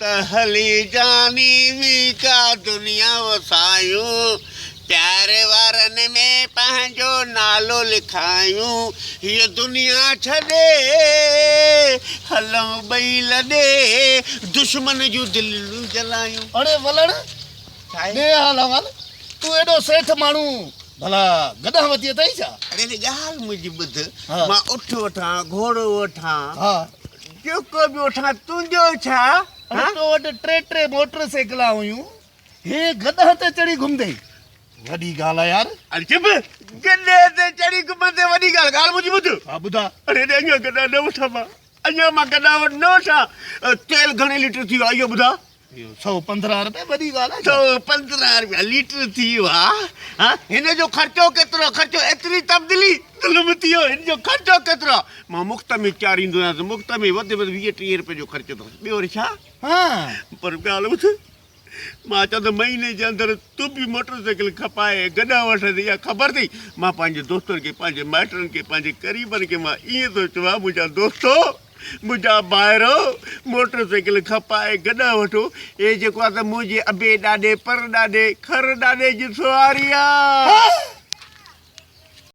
हली जानी वी का दुनिया वसायूं प्यारे वारन में पंहिंजो नालो लिखायूं ये दुनिया छॾे हलूं ॿई लॾे दुश्मन जूं दिलियूं जलायूं। अरे वलण ने हाल हवाल तू एडो सेठ माण्हू भला गदा वती अथई छा? अरे ॻाल्हि मुंहिंजी ॿुध हाँ। मां उठ वठां घोड़ो वठां हाँ जेको बि वठां तुंहिंजो छा? अरे तो वटि टे मोटरसाइकिल हुयूं हे गदा ते चढ़ी घुमदई वॾी ॻाल्हि आहे यार। अरे चुप गॾे ते चढ़ी घुमंदे वॾी ॻाल्हि मुंहिंजी ॿुध। हा ॿुधा। अरे अञा गॾा न वठां मां अञा मां गॾा वटि न वठां तेल घणे लीटर थी वियो आहे इहो ॿुधा। 115 रुपए वॾी ॻाल्हि आहे। 115 रुपया लीटर थी वियो आहे। हा हिन जो ख़र्चो केतिरो ख़र्चो एतिरी तब्दीली ज़ुल्म थी वियो हिन जो ख़र्चो केतिरो मां मुफ़्त में चाढ़ींदो आहियां मुफ़्त में वधि में वधि 20-30 रुपए जो ख़र्चो अथव ॿियो वरी छा? हाँ पर ॻाल्हि ॿुध मां चवां त महीने जे अंदरि तूं बि मोटरसाइकिल खपाए गॾा वठंदी इहा ख़बर अथई मां पंहिंजे दोस्तनि खे पंहिंजे माइटनि खे पंहिंजे क़रीबनि खे मां ईअं थो चवां मुंहिंजा दोस्तो मुंहिंजा ॿाहिरो मोटरसाइकिल खपाए गॾा वठो हे जेको आहे त मुंहिंजे अबे ॾाॾे पर ॾाॾे खर ॾाॾे जी सुवारी आहे।